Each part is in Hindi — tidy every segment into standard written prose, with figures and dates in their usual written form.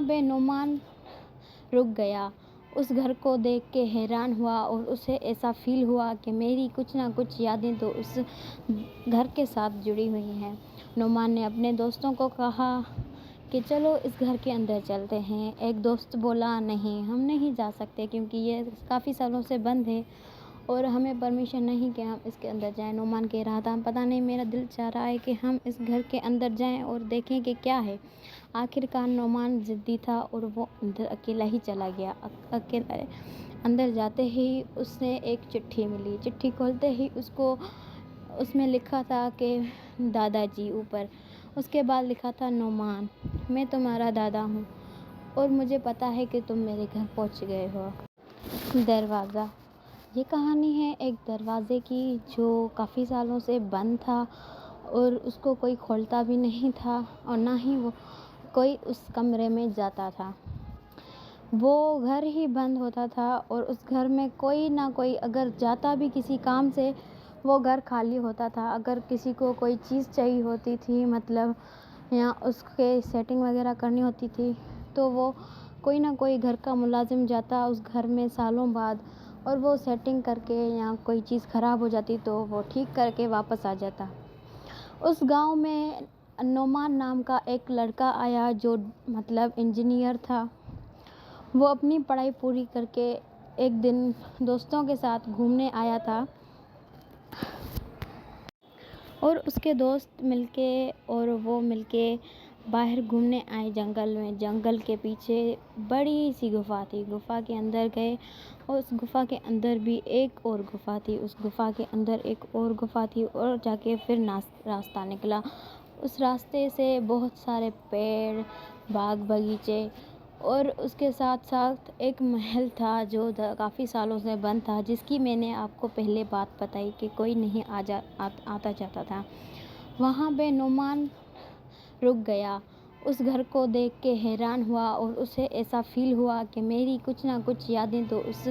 पे नुमान रुक गया। उस घर को देख के हैरान हुआ और उसे ऐसा फ़ील हुआ कि मेरी कुछ ना कुछ यादें तो उस घर के साथ जुड़ी हुई हैं। नुमान ने अपने दोस्तों को कहा कि चलो इस घर के अंदर चलते हैं। एक दोस्त बोला, नहीं, हम नहीं जा सकते क्योंकि ये काफ़ी सालों से बंद है और हमें परमिशन नहीं कि हम इसके अंदर जाएँ। नुमान कह रहा था, पता नहीं, मेरा दिल चाह रहा है कि हम इस घर के अंदर जाएँ और देखें कि क्या है। आखिरकार नुमान ज़िद्दी था और वो अंदर अकेला ही चला गया। अकेला अंदर जाते ही उसे एक चिट्ठी मिली। चिट्ठी खोलते ही उसको उसमें लिखा था कि दादाजी ऊपर। उसके बाद लिखा था, नुमान, मैं तुम्हारा दादा हूँ और मुझे पता है कि तुम मेरे घर पहुँच गए हो। दरवाज़ा। ये कहानी है एक दरवाज़े की जो काफ़ी सालों से बंद था और उसको कोई खोलता भी नहीं था और ना ही वो कोई उस कमरे में जाता था। वो घर ही बंद होता था और उस घर में कोई ना कोई अगर जाता भी किसी काम से, वो घर खाली होता था। अगर किसी को कोई चीज़ चाहिए होती थी, मतलब या उसके सेटिंग वगैरह करनी होती थी, तो वो कोई ना कोई घर का मुलाजिम जाता उस घर में सालों बाद और वो सेटिंग करके, या कोई चीज़ ख़राब हो जाती तो वो ठीक करके वापस आ जाता। उस गांव में नोमान नाम का एक लड़का आया जो मतलब इंजीनियर था। वो अपनी पढ़ाई पूरी करके एक दिन दोस्तों के साथ घूमने आया था और उसके दोस्त मिलके बाहर घूमने आए जंगल में। जंगल के पीछे बड़ी सी गुफ़ा थी। गुफ़ा के अंदर गए और उस गुफ़ा के अंदर भी एक और गुफ़ा थी। उस गुफ़ा के अंदर एक और गुफ़ा थी और जाके फिर रास्ता निकला। उस रास्ते से बहुत सारे पेड़, बाग बगीचे और उसके साथ साथ एक महल था जो काफ़ी सालों से बंद था, जिसकी मैंने आपको पहले बात बताई कि कोई नहीं आता जाता था। वहाँ पे नुमान रुक गया। उस घर को देख के हैरान हुआ और उसे ऐसा फ़ील हुआ कि मेरी कुछ ना कुछ यादें तो उस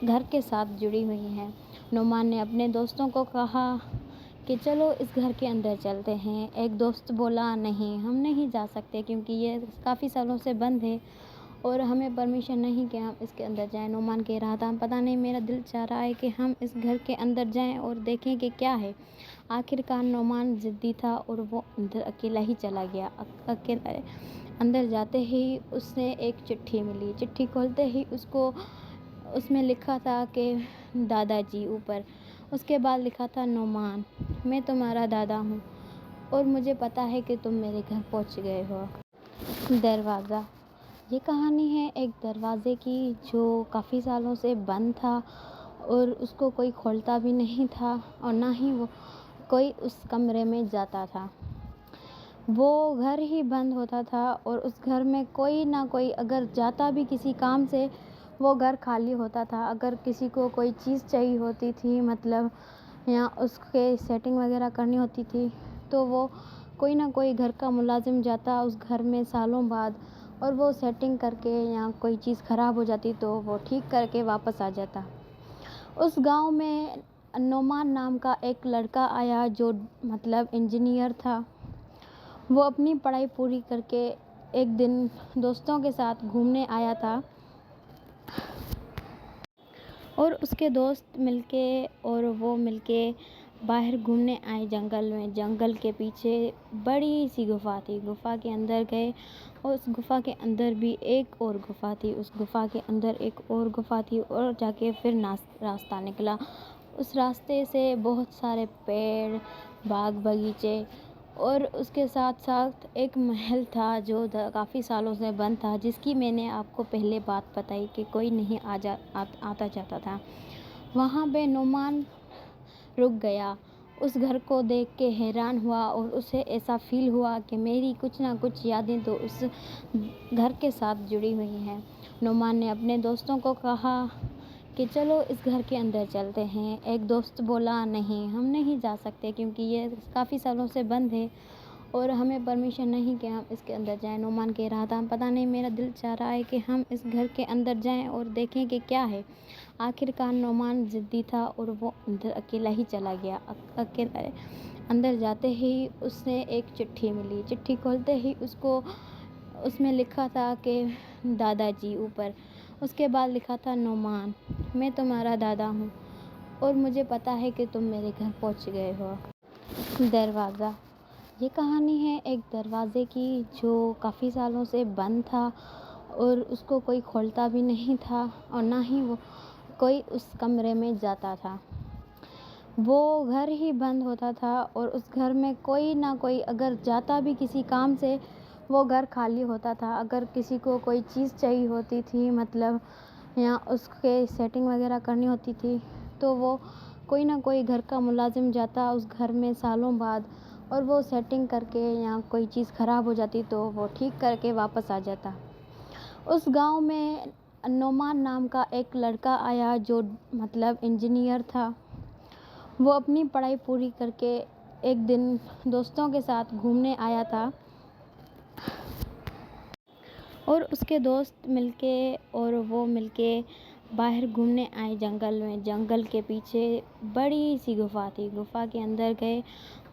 घर के साथ जुड़ी हुई हैं। नुमान ने अपने दोस्तों को कहा कि चलो इस घर के अंदर चलते हैं। एक दोस्त बोला, नहीं, हम नहीं जा सकते क्योंकि ये काफ़ी सालों से बंद है और हमें परमिशन नहीं कि हम इसके अंदर जाएँ। नुमान कह रहा था, पता नहीं, मेरा दिल चाह रहा है कि हम इस घर के अंदर जाएँ और देखें कि क्या है। आखिरकार नुमान ज़िद्दी था और वो अंदर अकेला ही चला गया। अकेला अंदर जाते ही उसे एक चिट्ठी मिली। चिट्ठी खोलते ही उसको उसमें लिखा था कि दादाजी ऊपर। उसके बाद लिखा था, नुमान, मैं तुम्हारा दादा हूँ और मुझे पता है कि तुम मेरे घर पहुँच गए हो। दरवाज़ा। ये कहानी है एक दरवाज़े की जो काफ़ी सालों से बंद था और उसको कोई खोलता भी नहीं था और ना ही वो कोई उस कमरे में जाता था। वो घर ही बंद होता था और उस घर में कोई ना कोई अगर जाता भी किसी काम से, वो घर खाली होता था। अगर किसी को कोई चीज़ चाहिए होती थी, मतलब या उसके सेटिंग वगैरह करनी होती थी, तो वो कोई ना कोई घर का मुलाजिम जाता उस घर में सालों बाद और वो सेटिंग करके, या कोई चीज़ ख़राब हो जाती तो वो ठीक करके वापस आ जाता। उस गांव में नोमान नाम का एक लड़का आया जो मतलब इंजीनियर था। वो अपनी पढ़ाई पूरी करके एक दिन दोस्तों के साथ घूमने आया था और उसके दोस्त मिलके बाहर घूमने आए जंगल में। जंगल के पीछे बड़ी सी गुफ़ा थी। गुफ़ा के अंदर गए और उस गुफ़ा के अंदर भी एक और गुफ़ा थी। उस गुफ़ा के अंदर एक और गुफ़ा थी और जाके फिर रास्ता निकला। उस रास्ते से बहुत सारे पेड़, बाग बगीचे और उसके साथ साथ एक महल था जो काफ़ी सालों से बंद था, जिसकी मैंने आपको पहले बात बताई कि कोई नहीं आता जाता था। वहाँ पे नुमान रुक गया। उस घर को देख के हैरान हुआ और उसे ऐसा फ़ील हुआ कि मेरी कुछ ना कुछ यादें तो उस घर के साथ जुड़ी हुई हैं। नुमान ने अपने दोस्तों को कहा कि चलो इस घर के अंदर चलते हैं। एक दोस्त बोला, नहीं, हम नहीं जा सकते क्योंकि ये काफ़ी सालों से बंद है और हमें परमिशन नहीं कि हम इसके अंदर जाएँ। नुमान कह रहा था, पता नहीं, मेरा दिल चाह रहा है कि हम इस घर के अंदर जाएँ और देखें कि क्या है। आखिरकार नुमान ज़िद्दी था और वो अंदर अकेला ही चला गया। अकेला अंदर जाते ही उसे एक चिट्ठी मिली। चिट्ठी खोलते ही उसको उसमें लिखा था कि दादाजी ऊपर। उसके बाद लिखा था नोमान, मैं तुम्हारा दादा हूँ और मुझे पता है कि तुम मेरे घर पहुँच गए हो। दरवाज़ा। ये कहानी है एक दरवाज़े की जो काफ़ी सालों से बंद था और उसको कोई खोलता भी नहीं था और ना ही वो कोई उस कमरे में जाता था। वो घर ही बंद होता था और उस घर में कोई ना कोई अगर जाता भी किसी काम से, वो घर खाली होता था। अगर किसी को कोई चीज़ चाहिए होती थी, मतलब या उसके सेटिंग वगैरह करनी होती थी, तो वो कोई ना कोई घर का मुलाजिम जाता उस घर में सालों बाद और वो सेटिंग करके, या कोई चीज़ ख़राब हो जाती तो वो ठीक करके वापस आ जाता। उस गांव में नोमान नाम का एक लड़का आया जो मतलब इंजीनियर था। वो अपनी पढ़ाई पूरी करके एक दिन दोस्तों के साथ घूमने आया था और उसके दोस्त मिलके और वो मिलके बाहर घूमने आए जंगल में। जंगल के पीछे बड़ी सी गुफ़ा थी। गुफ़ा के अंदर गए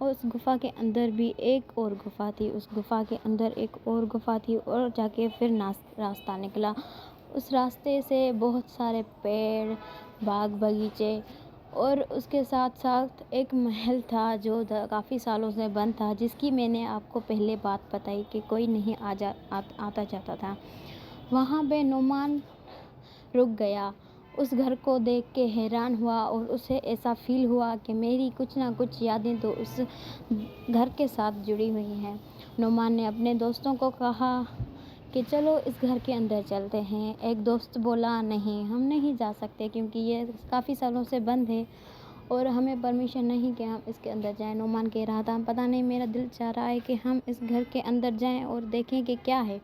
और उस गुफ़ा के अंदर भी एक और गुफ़ा थी। उस गुफ़ा के अंदर एक और गुफ़ा थी और जाके फिर रास्ता निकला। उस रास्ते से बहुत सारे पेड़, बाग बगीचे और उसके साथ साथ एक महल था जो काफ़ी सालों से बंद था, जिसकी मैंने आपको पहले बात बताई कि कोई नहीं आता जाता था। वहाँ पे नोमान रुक गया। उस घर को देख के हैरान हुआ और उसे ऐसा फील हुआ कि मेरी कुछ ना कुछ यादें तो उस घर के साथ जुड़ी हुई हैं। नोमान ने अपने दोस्तों को कहा कि चलो इस घर के अंदर चलते हैं। एक दोस्त बोला नहीं, हम नहीं जा सकते क्योंकि ये काफ़ी सालों से बंद है और हमें परमिशन नहीं कि हम इसके अंदर जाएं। नोमान कह रहा था पता नहीं, मेरा दिल चाह रहा है कि हम इस घर के अंदर जाएं और देखें कि क्या है।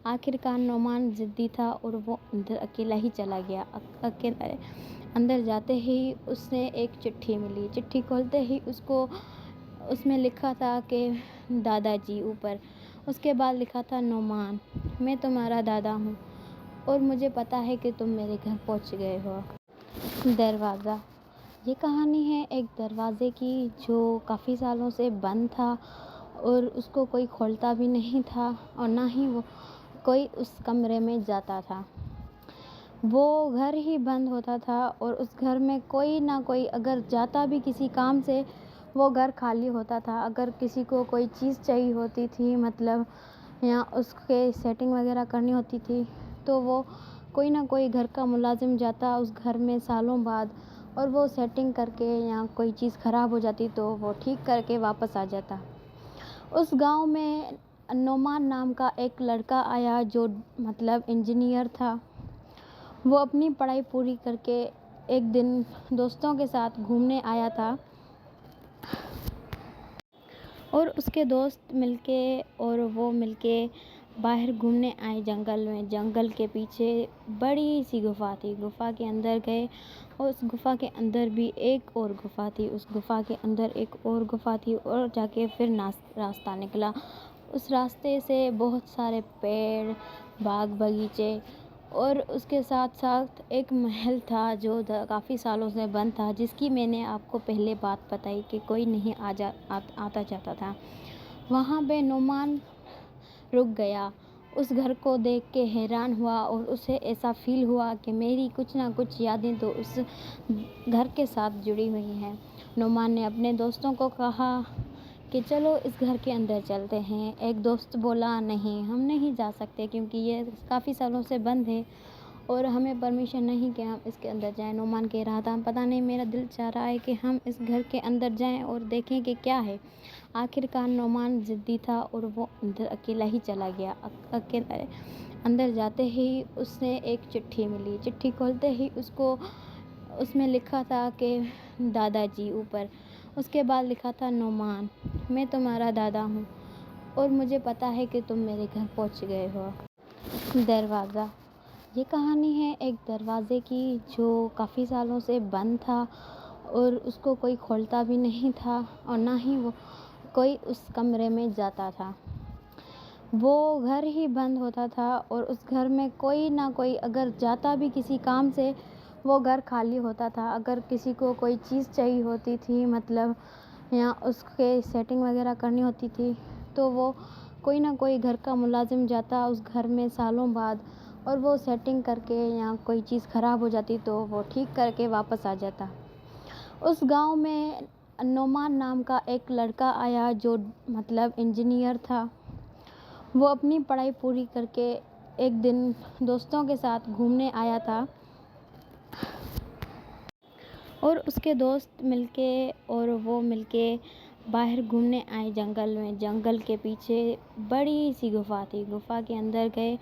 आखिरकार नोमान ज़िद्दी था और वो अंदर अकेला ही चला गया। अकेला अंदर जाते ही उसने एक चिट्ठी मिली। चिट्ठी खोलते ही उसको उसमें लिखा था कि दादाजी ऊपर। उसके बाद लिखा था नोमान, मैं तुम्हारा दादा हूँ और मुझे पता है कि तुम मेरे घर पहुँच गए हो। दरवाज़ा। ये कहानी है एक दरवाज़े की जो काफ़ी सालों से बंद था और उसको कोई खोलता भी नहीं था और ना ही वो कोई उस कमरे में जाता था। वो घर ही बंद होता था और उस घर में कोई ना कोई अगर जाता भी किसी काम से, वो घर खाली होता था। अगर किसी को कोई चीज़ चाहिए होती थी, मतलब या उसके सेटिंग वगैरह करनी होती थी, तो वो कोई ना कोई घर का मुलाजिम जाता उस घर में सालों बाद और वो सेटिंग करके, या कोई चीज़ ख़राब हो जाती तो वो ठीक करके वापस आ जाता। उस गांव में नोमान नाम का एक लड़का आया जो मतलब इंजीनियर था। वो अपनी पढ़ाई पूरी करके एक दिन दोस्तों के साथ घूमने आया था और उसके दोस्त मिलके और वो मिलके बाहर घूमने आए जंगल में। जंगल के पीछे बड़ी सी गुफ़ा थी। गुफ़ा के अंदर गए और उस गुफ़ा के अंदर भी एक और गुफ़ा थी। उस गुफ़ा के अंदर एक और गुफ़ा थी और जाके फिर रास्ता निकला। उस रास्ते से बहुत सारे पेड़, बाग बगीचे और उसके साथ साथ एक महल था जो काफ़ी सालों से बंद था, जिसकी मैंने आपको पहले बात बताई कि कोई नहीं आता जाता था। वहाँ पे नोमान रुक गया। उस घर को देख के हैरान हुआ और उसे ऐसा फील हुआ कि मेरी कुछ ना कुछ यादें तो उस घर के साथ जुड़ी हुई हैं। नोमान ने अपने दोस्तों को कहा कि चलो इस घर के अंदर चलते हैं। एक दोस्त बोला नहीं, हम नहीं जा सकते क्योंकि ये काफ़ी सालों से बंद है और हमें परमिशन नहीं कि हम इसके अंदर जाएं। नोमान कह रहा था पता नहीं, मेरा दिल चाह रहा है कि हम इस घर के अंदर जाएं और देखें कि क्या है। आखिरकार नोमान ज़िद्दी था और वो अंदर अकेला ही चला गया। अकेला अंदर जाते ही उसने एक चिट्ठी मिली। चिट्ठी खोलते ही उसको उसमें लिखा था कि दादाजी ऊपर। उसके बाद लिखा था नोमान, मैं तुम्हारा दादा हूँ और मुझे पता है कि तुम मेरे घर पहुँच गए हो। दरवाज़ा। ये कहानी है एक दरवाज़े की जो काफ़ी सालों से बंद था और उसको कोई खोलता भी नहीं था और ना ही वो कोई उस कमरे में जाता था। वो घर ही बंद होता था और उस घर में कोई ना कोई अगर जाता भी किसी काम से, वो घर खाली होता था। अगर किसी को कोई चीज़ चाहिए होती थी, मतलब या उसके सेटिंग वगैरह करनी होती थी, तो वो कोई ना कोई घर का मुलाजिम जाता उस घर में सालों बाद, और वो सेटिंग करके या कोई चीज़ ख़राब हो जाती तो वो ठीक करके वापस आ जाता। उस गांव में नोमान नाम का एक लड़का आया जो इंजीनियर था। वो अपनी पढ़ाई पूरी करके एक दिन दोस्तों के साथ घूमने आया था, और उसके दोस्त मिलके और वो मिलके बाहर घूमने आए जंगल में। जंगल के पीछे बड़ी सी गुफ़ा थी। गुफ़ा के अंदर गए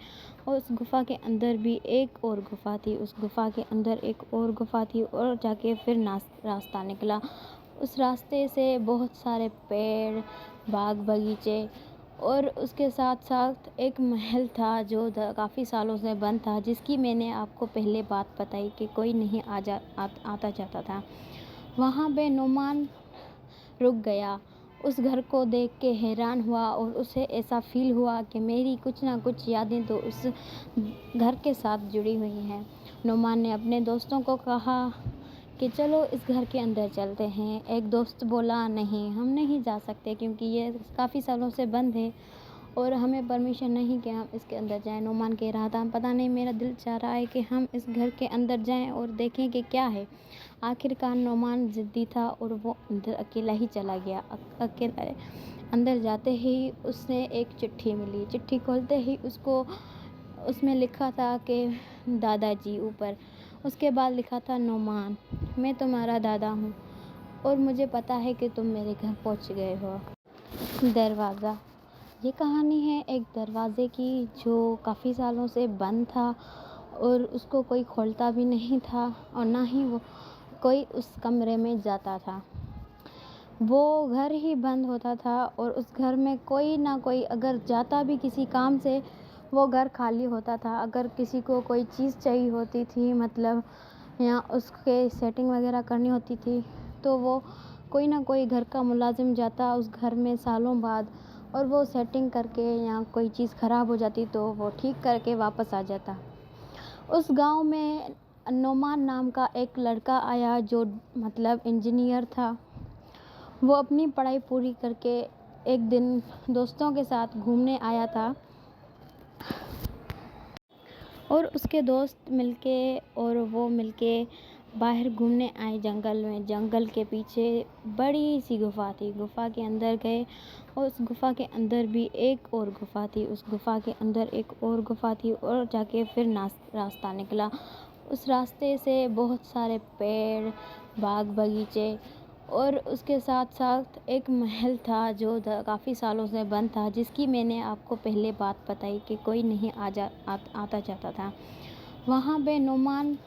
और उस गुफ़ा के अंदर भी एक और गुफ़ा थी। उस गुफ़ा के अंदर एक और गुफ़ा थी, और जाके फिर रास्ता निकला। उस रास्ते से बहुत सारे पेड़, बाग बगीचे, और उसके साथ साथ एक महल था जो काफ़ी सालों से बंद था, जिसकी मैंने आपको पहले बात बताई कि कोई नहीं आता जाता था। वहाँ पे नोमान रुक गया। उस घर को देख के हैरान हुआ, और उसे ऐसा फील हुआ कि मेरी कुछ ना कुछ यादें तो उस घर के साथ जुड़ी हुई हैं। नोमान ने अपने दोस्तों को कहा कि चलो इस घर के अंदर चलते हैं। एक दोस्त बोला, नहीं, हम नहीं जा सकते क्योंकि ये काफ़ी सालों से बंद है और हमें परमिशन नहीं कि हम इसके अंदर जाएं। नोमान कह रहा था, पता नहीं, मेरा दिल चाह रहा है कि हम इस घर के अंदर जाएं और देखें कि क्या है। आखिरकार नोमान ज़िद्दी था और वो अंदर अकेला ही चला गया। अकेला अंदर जाते ही उसने एक चिट्ठी मिली। चिट्ठी खोलते ही उसमें लिखा था कि दादाजी ऊपर। उसके बाद लिखा था, नोमान, मैं तुम्हारा दादा हूँ और मुझे पता है कि तुम मेरे घर पहुँच गए हो। दरवाज़ा। ये कहानी है एक दरवाज़े की जो काफ़ी सालों से बंद था, और उसको कोई खोलता भी नहीं था, और ना ही वो कोई उस कमरे में जाता था। वो घर ही बंद होता था, और उस घर में कोई ना कोई अगर जाता भी किसी काम से, वो घर खाली होता था। अगर किसी को कोई चीज़ चाहिए होती थी, या उसके सेटिंग वगैरह करनी होती थी, तो वो कोई ना कोई घर का मुलाजिम जाता उस घर में सालों बाद, और वो सेटिंग करके या कोई चीज़ ख़राब हो जाती तो वो ठीक करके वापस आ जाता। उस गांव में नोमान नाम का एक लड़का आया जो इंजीनियर था। वो अपनी पढ़ाई पूरी करके एक दिन दोस्तों के साथ घूमने आया था, और उसके दोस्त मिलके और वो मिलके बाहर घूमने आए जंगल में। जंगल के पीछे बड़ी सी गुफ़ा थी। गुफ़ा के अंदर गए और उस गुफ़ा के अंदर भी एक और गुफ़ा थी। उस गुफ़ा के अंदर एक और गुफ़ा थी, और जाके फिर रास्ता निकला। उस रास्ते से बहुत सारे पेड़, बाग बगीचे, और उसके साथ साथ एक महल था जो काफ़ी सालों से बंद था, जिसकी मैंने आपको पहले बात बताई कि कोई नहीं आता जाता था। वहाँ पे नोमान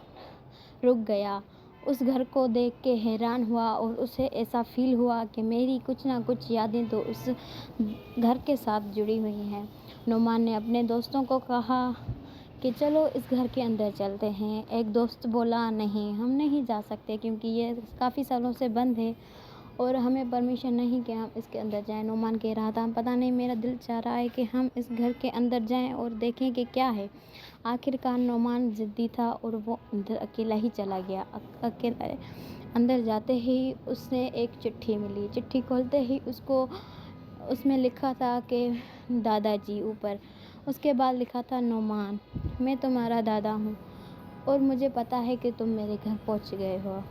रुक गया। उस घर को देख के हैरान हुआ, और उसे ऐसा फील हुआ कि मेरी कुछ ना कुछ यादें तो उस घर के साथ जुड़ी हुई हैं। नोमान ने अपने दोस्तों को कहा कि चलो इस घर के अंदर चलते हैं। एक दोस्त बोला, नहीं, हम नहीं जा सकते क्योंकि ये काफ़ी सालों से बंद है और हमें परमिशन नहीं कि हम इसके अंदर जाएं। नोमान कह रहा था, पता नहीं, मेरा दिल चाह रहा है कि हम इस घर के अंदर जाएं और देखें कि क्या है। आखिरकार नोमान ज़िद्दी था और वो अंदर अकेला ही चला गया। अकेला अंदर जाते ही उसने एक चिट्ठी मिली। चिट्ठी खोलते ही उसमें लिखा था कि दादाजी ऊपर। उसके बाद लिखा था, नोमान, मैं तुम्हारा दादा हूँ और मुझे पता है कि तुम मेरे घर पहुँच गए हो।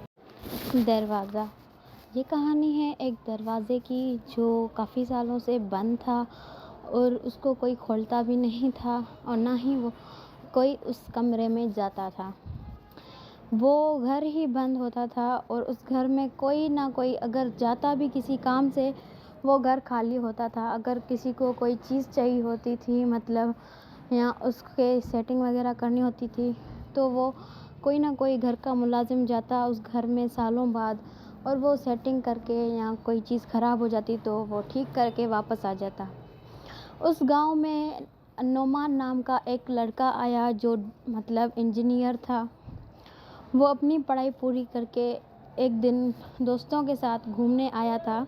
दरवाज़ा। ये कहानी है एक दरवाज़े की जो काफ़ी सालों से बंद था, और उसको कोई खोलता भी नहीं था, और ना ही वो कोई उस कमरे में जाता था। वो घर ही बंद होता था, और उस घर में कोई ना कोई अगर जाता भी किसी काम से, वो घर खाली होता था। अगर किसी को कोई चीज़ चाहिए होती थी, या उसके सेटिंग वगैरह करनी होती थी, तो वो कोई ना कोई घर का मुलाजिम जाता उस घर में सालों बाद, और वो सेटिंग करके या कोई चीज़ ख़राब हो जाती तो वो ठीक करके वापस आ जाता। उस गांव में नोमान नाम का एक लड़का आया जो इंजीनियर था। वो अपनी पढ़ाई पूरी करके एक दिन दोस्तों के साथ घूमने आया था,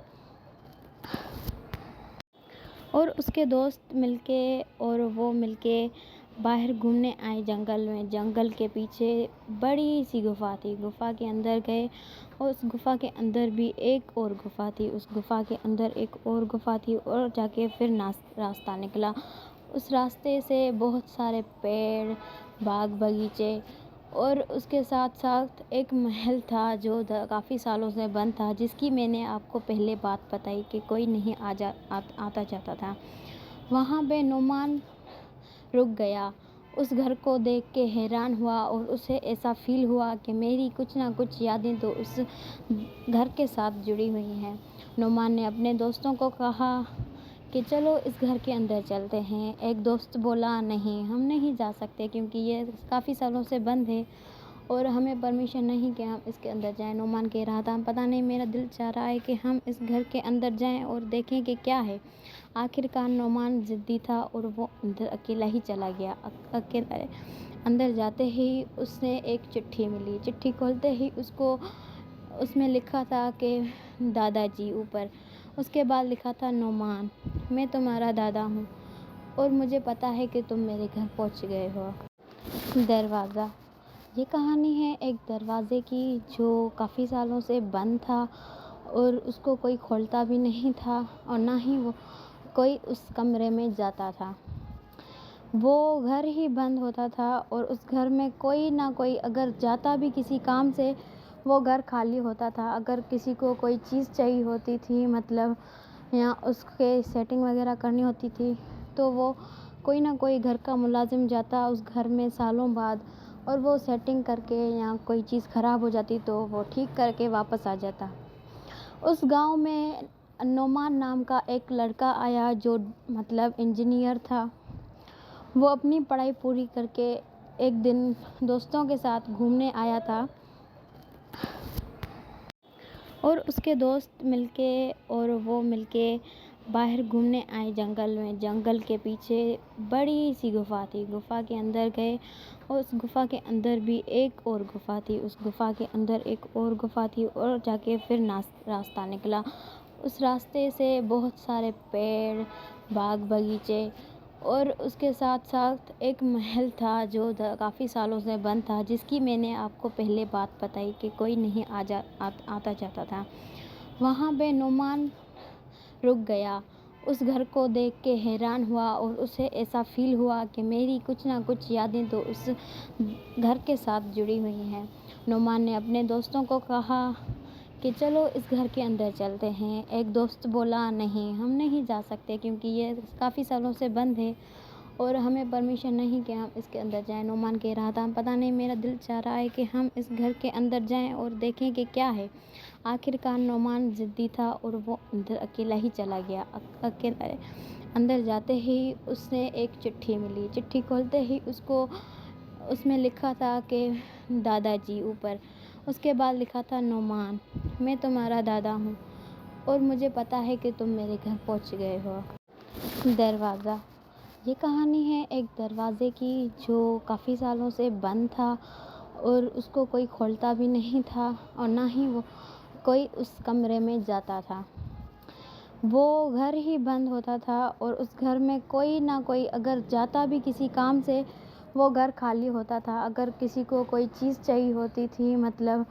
और उसके दोस्त मिलके और वो मिलके बाहर घूमने आए जंगल में। जंगल के पीछे बड़ी सी गुफ़ा थी। गुफ़ा के अंदर गए और उस गुफ़ा के अंदर भी एक और गुफ़ा थी। उस गुफ़ा के अंदर एक और गुफ़ा थी और जाके फिर रास्ता निकला। उस रास्ते से बहुत सारे पेड़, बाग बगीचे और उसके साथ साथ एक महल था जो काफ़ी सालों से बंद था, जिसकी मैंने आपको पहले बात बताई कि कोई नहीं आता जाता था। वहाँ पे नुमान रुक गया। उस घर को देख के हैरान हुआ और उसे ऐसा फ़ील हुआ कि मेरी कुछ ना कुछ यादें तो उस घर के साथ जुड़ी हुई हैं। नुमान ने अपने दोस्तों को कहा कि चलो इस घर के अंदर चलते हैं। एक दोस्त बोला, नहीं, हम नहीं जा सकते क्योंकि ये काफ़ी सालों से बंद है और हमें परमिशन नहीं कि हम इसके अंदर जाएं। नुमान कह रहा था, पता नहीं, मेरा दिल चाह रहा है कि हम इस घर के अंदर जाएं और देखें कि क्या है। आखिरकार नुमान ज़िद्दी था और वो अंदर अकेला ही चला गया। अकेला अंदर जाते ही उसने एक चिट्ठी मिली। चिट्ठी खोलते ही उसमें लिखा था कि दादाजी ऊपर। उसके बाद लिखा था, नुमान, मैं तुम्हारा दादा हूँ और मुझे पता है कि तुम मेरे घर पहुँच गए हो। दरवाज़ा। ये कहानी है एक दरवाज़े की जो काफ़ी सालों से बंद था और उसको कोई खोलता भी नहीं था और ना ही वो कोई उस कमरे में जाता था। वो घर ही बंद होता था और उस घर में कोई ना कोई अगर जाता भी किसी काम से, वो घर खाली होता था। अगर किसी को कोई चीज़ चाहिए होती थी, मतलब या उसके सेटिंग वगैरह करनी होती थी, तो वो कोई ना कोई घर का मुलाजिम जाता उस घर में सालों बाद और वो सेटिंग करके, या कोई चीज़ ख़राब हो जाती तो वो ठीक करके वापस आ जाता। उस गांव में नोमान नाम का एक लड़का आया जो मतलब इंजीनियर था। वो अपनी पढ़ाई पूरी करके एक दिन दोस्तों के साथ घूमने आया था और उसके दोस्त मिलके बाहर घूमने आए जंगल में। जंगल के पीछे बड़ी सी गुफ़ा थी। गुफ़ा के अंदर गए और उस गुफ़ा के अंदर भी एक और गुफ़ा थी। उस गुफ़ा के अंदर एक और गुफ़ा थी और जाके फिर रास्ता निकला। उस रास्ते से बहुत सारे पेड़, बाग बगीचे और उसके साथ साथ एक महल था जो काफ़ी सालों से बंद था, जिसकी मैंने आपको पहले बात बताई कि कोई नहीं आता जाता था। वहाँ पे नुमान रुक गया। उस घर को देख के हैरान हुआ और उसे ऐसा फ़ील हुआ कि मेरी कुछ ना कुछ यादें तो उस घर के साथ जुड़ी हुई हैं। नुमान ने अपने दोस्तों को कहा कि चलो इस घर के अंदर चलते हैं। एक दोस्त बोला, नहीं, हम नहीं जा सकते क्योंकि ये काफ़ी सालों से बंद है और हमें परमिशन नहीं कि हम इसके अंदर जाएं। नुमान कह रहा था, पता नहीं, मेरा दिल चाह रहा है कि हम इस घर के अंदर जाएं और देखें कि क्या है। आखिरकार नुमान ज़िद्दी था और वो अंदर अकेला ही चला गया। अकेला अंदर जाते ही उसने एक चिट्ठी मिली। चिट्ठी खोलते ही उसमें लिखा था कि दादाजी ऊपर। उसके बाद लिखा था, नुमान, मैं तुम्हारा दादा हूँ और मुझे पता है कि तुम मेरे घर पहुँच गए हो। दरवाज़ा। ये कहानी है एक दरवाज़े की जो काफ़ी सालों से बंद था और उसको कोई खोलता भी नहीं था और ना ही वो कोई उस कमरे में जाता था। वो घर ही बंद होता था और उस घर में कोई ना कोई अगर जाता भी किसी काम से, वो घर खाली होता था। अगर किसी को कोई चीज़ चाहिए होती थी, मतलब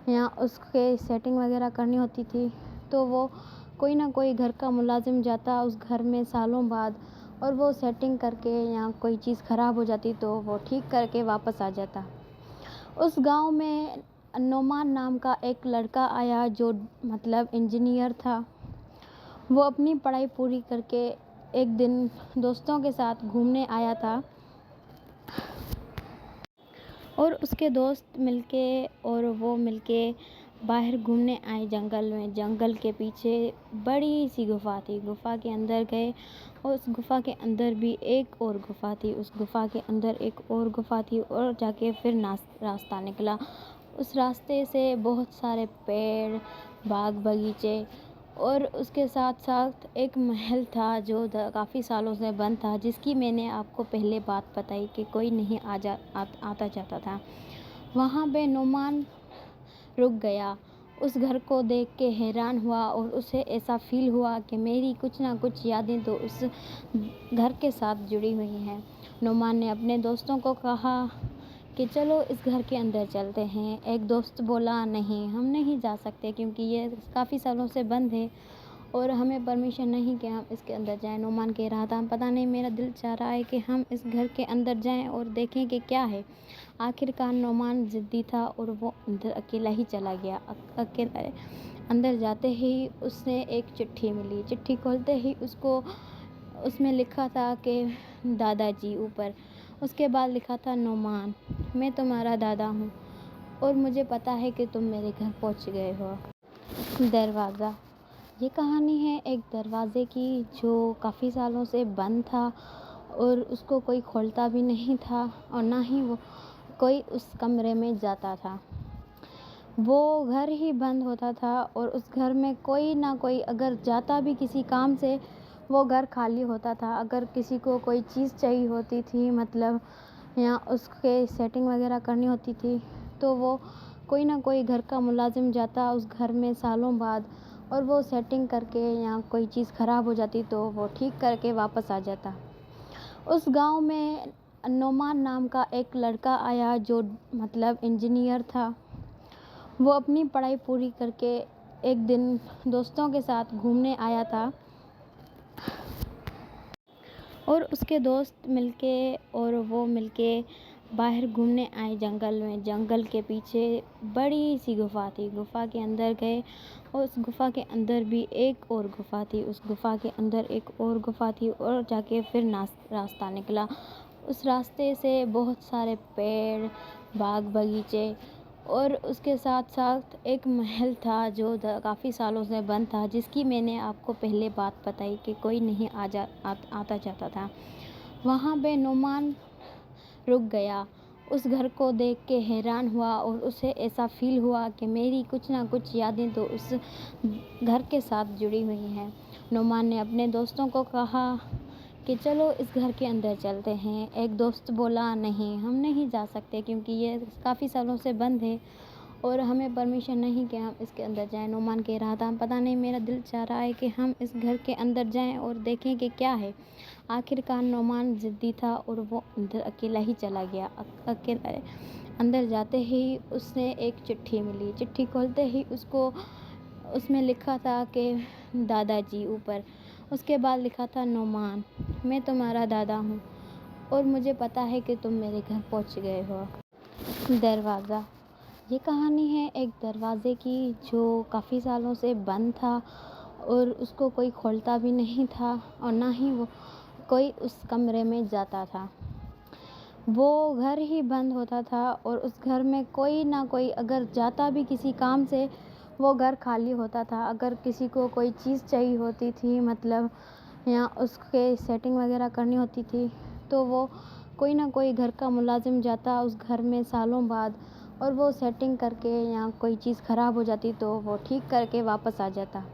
या उसके सेटिंग वगैरह करनी होती थी, तो वो कोई ना कोई घर का मुलाजिम जाता उस घर में सालों बाद और वो सेटिंग करके, या कोई चीज़ ख़राब हो जाती तो वो ठीक करके वापस आ जाता। उस गांव में नोमान नाम का एक लड़का आया जो मतलब इंजीनियर था। वो अपनी पढ़ाई पूरी करके एक दिन दोस्तों के साथ घूमने आया था और उसके दोस्त मिलके बाहर घूमने आए जंगल में। जंगल के पीछे बड़ी सी गुफ़ा थी। गुफ़ा के अंदर गए और उस गुफ़ा के अंदर भी एक और गुफ़ा थी। उस गुफ़ा के अंदर एक और गुफ़ा थी और जाके फिर रास्ता निकला। उस रास्ते से बहुत सारे पेड़, बाग बगीचे और उसके साथ साथ एक महल था जो काफ़ी सालों से बंद था, जिसकी मैंने आपको पहले बात बताई कि कोई नहीं आता जाता था। वहाँ पे नुमान रुक गया। उस घर को देख के हैरान हुआ और उसे ऐसा फ़ील हुआ कि मेरी कुछ ना कुछ यादें तो उस घर के साथ जुड़ी हुई हैं। नोमान ने अपने दोस्तों को कहा कि चलो इस घर के अंदर चलते हैं। एक दोस्त बोला नहीं, हम नहीं जा सकते क्योंकि ये काफ़ी सालों से बंद है और हमें परमिशन नहीं कि हम इसके अंदर जाएं। नोमान कह रहा था पता नहीं, मेरा दिल चाह रहा है कि हम इस घर के अंदर जाएं और देखें कि क्या है। आखिरकार नोमान ज़िद्दी था और वो अंदर अकेला ही चला गया। अकेला अंदर जाते ही उसने एक चिट्ठी मिली। चिट्ठी खोलते ही उसको उसमें लिखा था कि दादाजी ऊपर। उसके बाद लिखा था नोमान, मैं तुम्हारा दादा हूँ और मुझे पता है कि तुम मेरे घर पहुँच गए हो। दरवाज़ा। ये कहानी है एक दरवाज़े की जो काफ़ी सालों से बंद था और उसको कोई खोलता भी नहीं था और ना ही वो कोई उस कमरे में जाता था। वो घर ही बंद होता था और उस घर में कोई ना कोई अगर जाता भी किसी काम से, वो घर खाली होता था। अगर किसी को कोई चीज़ चाहिए होती थी, मतलब या उसके सेटिंग वगैरह करनी होती थी, तो वो कोई ना कोई घर का मुलाजिम जाता उस घर में सालों बाद और वो सेटिंग करके, या कोई चीज़ ख़राब हो जाती तो वो ठीक करके वापस आ जाता। उस गांव में नोमान नाम का एक लड़का आया जो मतलब इंजीनियर था। वो अपनी पढ़ाई पूरी करके एक दिन दोस्तों के साथ घूमने आया था और उसके दोस्त मिलके और वो मिलके बाहर घूमने आए जंगल में। जंगल के पीछे बड़ी सी गुफ़ा थी। गुफ़ा के अंदर गए और उस गुफ़ा के अंदर भी एक और गुफ़ा थी। उस गुफ़ा के अंदर एक और गुफ़ा थी और जाके फिर रास्ता निकला। उस रास्ते से बहुत सारे पेड़, बाग बगीचे और उसके साथ साथ एक महल था जो काफ़ी सालों से बंद था, जिसकी मैंने आपको पहले बात बताई कि कोई नहीं आता जाता था। वहाँ पे नोमान रुक गया। उस घर को देख के हैरान हुआ और उसे ऐसा फील हुआ कि मेरी कुछ ना कुछ यादें तो उस घर के साथ जुड़ी हुई हैं। नोमान ने अपने दोस्तों को कहा कि चलो इस घर के अंदर चलते हैं। एक दोस्त बोला नहीं, हम नहीं जा सकते क्योंकि ये काफ़ी सालों से बंद है और हमें परमिशन नहीं कि हम इसके अंदर जाएं। नोमान कह रहा था पता नहीं, मेरा दिल चाह रहा है कि हम इस घर के अंदर जाएं और देखें कि क्या है। आखिरकार नोमान ज़िद्दी था और वो अंदर अकेला ही चला गया। अकेला अंदर जाते ही उसने एक चिट्ठी मिली। चिट्ठी खोलते ही उसको उसमें लिखा था कि दादाजी ऊपर। उसके बाद लिखा था नोमान, मैं तुम्हारा दादा हूँ और मुझे पता है कि तुम मेरे घर पहुँच गए हो। दरवाज़ा। ये कहानी है एक दरवाज़े की जो काफ़ी सालों से बंद था और उसको कोई खोलता भी नहीं था और ना ही वो कोई उस कमरे में जाता था। वो घर ही बंद होता था और उस घर में कोई ना कोई अगर जाता भी किसी काम से, वो घर खाली होता था। अगर किसी को कोई चीज़ चाहिए होती थी, मतलब या उसके सेटिंग वगैरह करनी होती थी, तो वो कोई ना कोई घर का मुलाजिम जाता उस घर में सालों बाद और वो सेटिंग करके, या कोई चीज़ ख़राब हो जाती तो वो ठीक करके वापस आ जाता।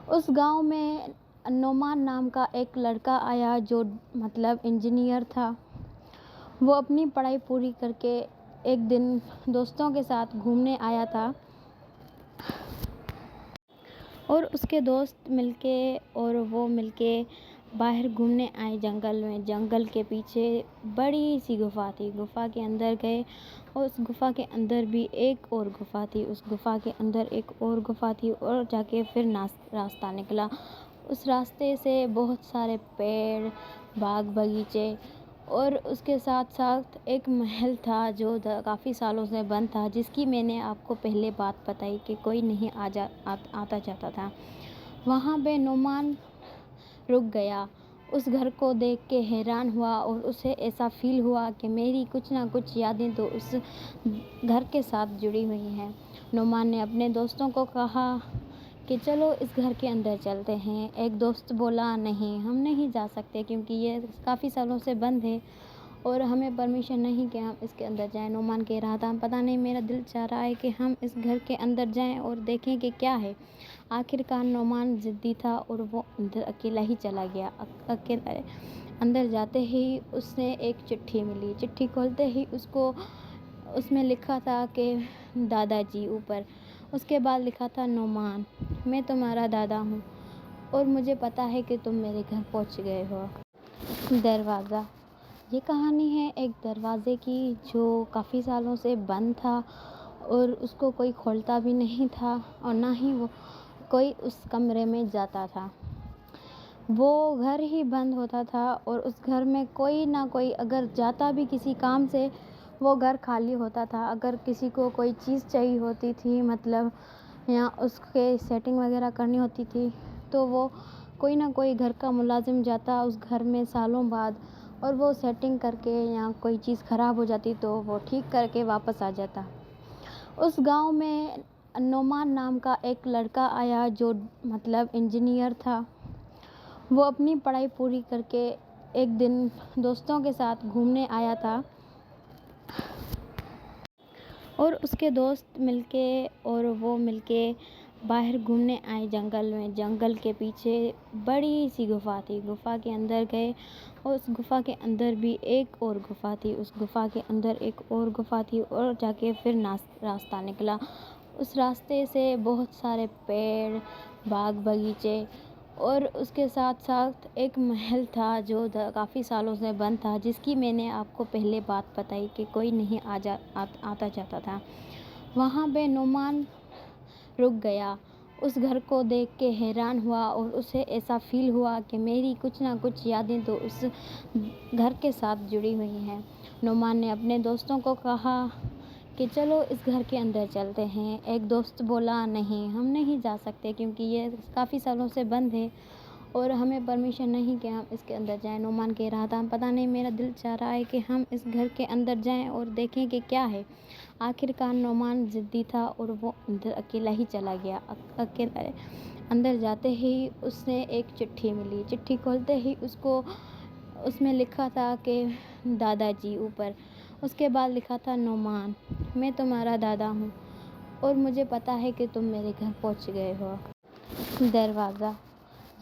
उस गांव में नोमान नाम का एक लड़का आया जो मतलब इंजीनियर था। वो अपनी पढ़ाई पूरी करके एक दिन दोस्तों के साथ घूमने आया था और उसके दोस्त मिलके और वो मिलके बाहर घूमने आए जंगल में। जंगल के पीछे बड़ी सी गुफ़ा थी। गुफ़ा के अंदर गए और उस गुफ़ा के अंदर भी एक और गुफ़ा थी। उस गुफ़ा के अंदर एक और गुफ़ा थी और जाके फिर रास्ता निकला। उस रास्ते से बहुत सारे पेड़, बाग बगीचे और उसके साथ साथ एक महल था जो काफ़ी सालों से बंद था, जिसकी मैंने आपको पहले बात बताई कि कोई नहीं आता जाता था। वहाँ पे नोमान रुक गया। उस घर को देख के हैरान हुआ और उसे ऐसा फील हुआ कि मेरी कुछ ना कुछ यादें तो उस घर के साथ जुड़ी हुई हैं। नोमान ने अपने दोस्तों को कहा कि चलो इस घर के अंदर चलते हैं। एक दोस्त बोला नहीं, हम नहीं जा सकते क्योंकि ये काफ़ी सालों से बंद है और हमें परमिशन नहीं कि हम इसके अंदर जाएं। नोमान कह रहा था पता नहीं, मेरा दिल चाह रहा है कि हम इस घर के अंदर जाएं और देखें कि क्या है। आखिरकार नोमान ज़िद्दी था और वो अंदर अकेला ही चला गया। अकेला अंदर जाते ही उसने एक चिट्ठी मिली। चिट्ठी खोलते ही उसको उसमें लिखा था कि दादाजी ऊपर। उसके बाद लिखा था नोमान, मैं तुम्हारा दादा हूँ और मुझे पता है कि तुम मेरे घर पहुँच गए हो। दरवाज़ा। ये कहानी है एक दरवाज़े की जो काफ़ी सालों से बंद था और उसको कोई खोलता भी नहीं था और ना ही वो कोई उस कमरे में जाता था। वो घर ही बंद होता था और उस घर में कोई ना कोई अगर जाता भी किसी काम से, वो घर खाली होता था। अगर किसी को कोई चीज़ चाहिए होती थी मतलब या उसके सेटिंग वगैरह करनी होती थी, तो वो कोई ना कोई घर का मुलाज़िम जाता उस घर में सालों बाद और वो सेटिंग करके या कोई चीज़ ख़राब हो जाती तो वो ठीक करके वापस आ जाता। उस गाँव में नोमान नाम का एक लड़का आया जो मतलब इंजीनियर था। वो अपनी पढ़ाई पूरी करके एक दिन दोस्तों के साथ घूमने आया था और उसके दोस्त मिलके और वो मिलके बाहर घूमने आए जंगल में। जंगल के पीछे बड़ी सी गुफ़ा थी। गुफ़ा के अंदर गए और उस गुफ़ा के अंदर भी एक और गुफ़ा थी। उस गुफ़ा के अंदर एक और गुफ़ा थी और जाके फिर रास्ता निकला। उस रास्ते से बहुत सारे पेड़, बाग बगीचे और उसके साथ साथ एक महल था जो काफ़ी सालों से बंद था, जिसकी मैंने आपको पहले बात बताई कि कोई नहीं आता जाता था। वहाँ पे नोमान रुक गया। उस घर को देख के हैरान हुआ और उसे ऐसा फ़ील हुआ कि मेरी कुछ ना कुछ यादें तो उस घर के साथ जुड़ी हुई हैं। नोमान ने अपने दोस्तों को कहा कि चलो इस घर के अंदर चलते हैं। एक दोस्त बोला नहीं, हम नहीं जा सकते क्योंकि ये काफ़ी सालों से बंद है और हमें परमिशन नहीं कि हम इसके अंदर जाएं। नोमान कह रहा था पता नहीं मेरा दिल चाह रहा है कि हम इस घर के अंदर जाएं और देखें कि क्या है। आखिरकार नोमान ज़िद्दी था और वो अंदर अकेला ही चला गया। अकेला अंदर जाते ही उसने एक चिट्ठी मिली। चिट्ठी खोलते ही उसको उसमें लिखा था कि दादाजी ऊपर। उसके बाद लिखा था नोमान, मैं तुम्हारा दादा हूँ और मुझे पता है कि तुम मेरे घर पहुँच गए हो। दरवाज़ा।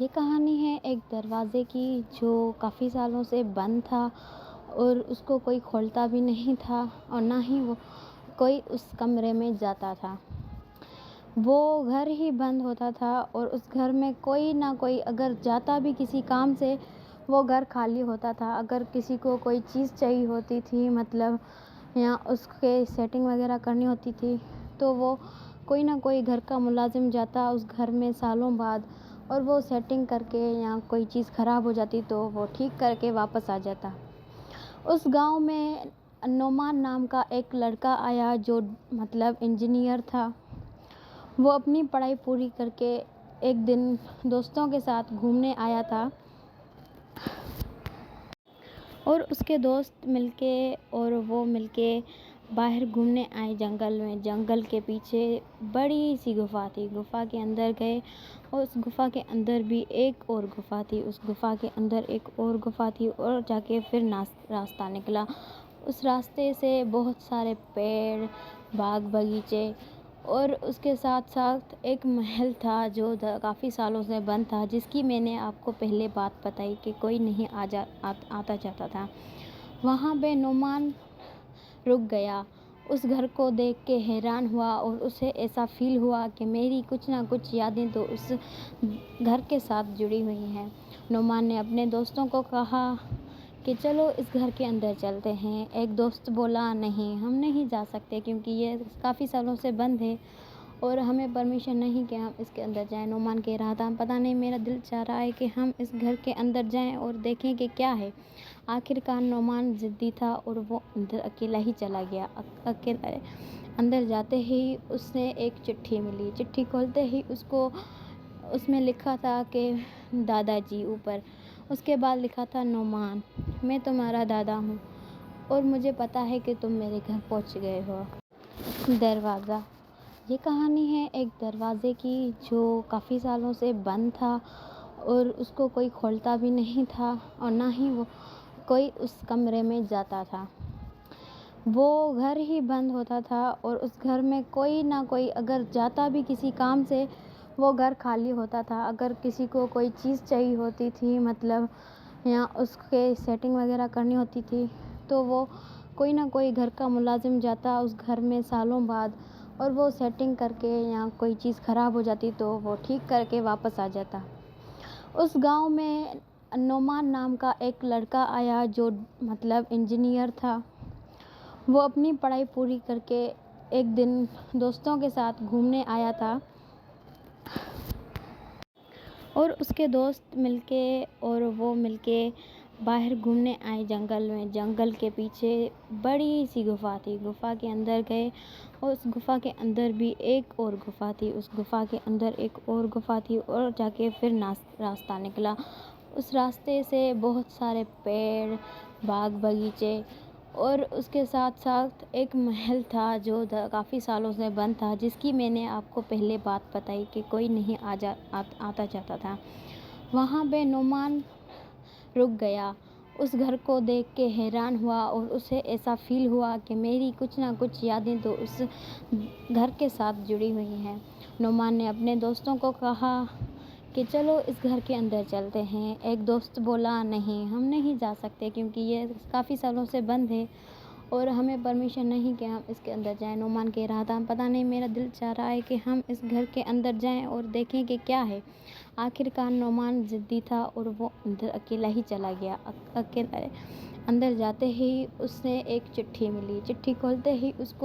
ये कहानी है एक दरवाज़े की जो काफ़ी सालों से बंद था और उसको कोई खोलता भी नहीं था और ना ही वो कोई उस कमरे में जाता था। वो घर ही बंद होता था और उस घर में कोई ना कोई अगर जाता भी किसी काम से, वो घर खाली होता था। अगर किसी को कोई चीज़ चाहिए होती थी मतलब या उसके सेटिंग वगैरह करनी होती थी, तो वो कोई ना कोई घर का मुलाज़िम जाता उस घर में सालों बाद और वो सेटिंग करके या कोई चीज़ ख़राब हो जाती तो वो ठीक करके वापस आ जाता। उस गाँव में नोमान नाम का एक लड़का आया जो मतलब इंजीनियर था। वो अपनी पढ़ाई पूरी करके एक दिन दोस्तों के साथ घूमने आया था और उसके दोस्त मिलके और वो मिलके बाहर घूमने आए जंगल में। जंगल के पीछे बड़ी सी गुफ़ा थी। गुफ़ा के अंदर गए और उस गुफ़ा के अंदर भी एक और गुफ़ा थी। उस गुफ़ा के अंदर एक और गुफ़ा थी और जाके फिर रास्ता निकला। उस रास्ते से बहुत सारे पेड़, बाग बगीचे और उसके साथ साथ एक महल था जो काफ़ी सालों से बंद था, जिसकी मैंने आपको पहले बात बताई कि कोई नहीं आता जाता था। वहाँ पे नोमान रुक गया। उस घर को देख के हैरान हुआ और उसे ऐसा फ़ील हुआ कि मेरी कुछ ना कुछ यादें तो उस घर के साथ जुड़ी हुई हैं। नोमान ने अपने दोस्तों को कहा कि चलो इस घर के अंदर चलते हैं। एक दोस्त बोला नहीं, हम नहीं जा सकते क्योंकि ये काफ़ी सालों से बंद है और हमें परमिशन नहीं कि हम इसके अंदर जाएं। नोमान कह रहा था पता नहीं मेरा दिल चाह रहा है कि हम इस घर के अंदर जाएं और देखें कि क्या है। आखिरकार नोमान ज़िद्दी था और वो अंदर अकेला ही चला गया। अकेला अंदर जाते ही उसने एक चिट्ठी मिली। चिट्ठी खोलते ही उसको उसमें लिखा था कि दादाजी ऊपर। उसके बाद लिखा था नोमान, मैं तुम्हारा दादा हूँ और मुझे पता है कि तुम मेरे घर पहुँच गए हो। दरवाज़ा। ये कहानी है एक दरवाज़े की जो काफ़ी सालों से बंद था और उसको कोई खोलता भी नहीं था और ना ही वो कोई उस कमरे में जाता था। वो घर ही बंद होता था और उस घर में कोई ना कोई अगर जाता भी किसी काम से, वो घर खाली होता था। अगर किसी को कोई चीज़ चाहिए होती थी मतलब या उसके सेटिंग वगैरह करनी होती थी, तो वो कोई ना कोई घर का मुलाज़िम जाता उस घर में सालों बाद और वो सेटिंग करके या कोई चीज़ ख़राब हो जाती तो वो ठीक करके वापस आ जाता। उस गाँव में नोमान नाम का एक लड़का आया जो मतलब इंजीनियर था। वो अपनी पढ़ाई पूरी करके एक दिन दोस्तों के साथ घूमने आया था और उसके दोस्त मिलके और वो मिलके बाहर घूमने आए जंगल में। जंगल के पीछे बड़ी सी गुफ़ा थी। गुफ़ा के अंदर गए और उस गुफ़ा के अंदर भी एक और गुफ़ा थी। उस गुफ़ा के अंदर एक और गुफ़ा थी और जाके फिर रास्ता निकला। उस रास्ते से बहुत सारे पेड़, बाग बगीचे और उसके साथ साथ एक महल था जो काफ़ी सालों से बंद था, जिसकी मैंने आपको पहले बात बताई कि कोई नहीं आता जाता था। वहाँ पे नोमान रुक गया। उस घर को देख के हैरान हुआ और उसे ऐसा फ़ील हुआ कि मेरी कुछ ना कुछ यादें तो उस घर के साथ जुड़ी हुई हैं। नोमान ने अपने दोस्तों को कहा कि चलो इस घर के अंदर चलते हैं। एक दोस्त बोला नहीं, हम नहीं जा सकते क्योंकि ये काफ़ी सालों से बंद है और हमें परमिशन नहीं कि हम इसके अंदर जाएं। नोमान कह रहा था पता नहीं, मेरा दिल चाह रहा है कि हम इस घर के अंदर जाएं और देखें कि क्या है। आखिरकार नोमान ज़िद्दी था और वो अंदर अकेला ही चला गया। अकेला अंदर जाते ही उसे एक चिट्ठी मिली। चिट्ठी खोलते ही उसको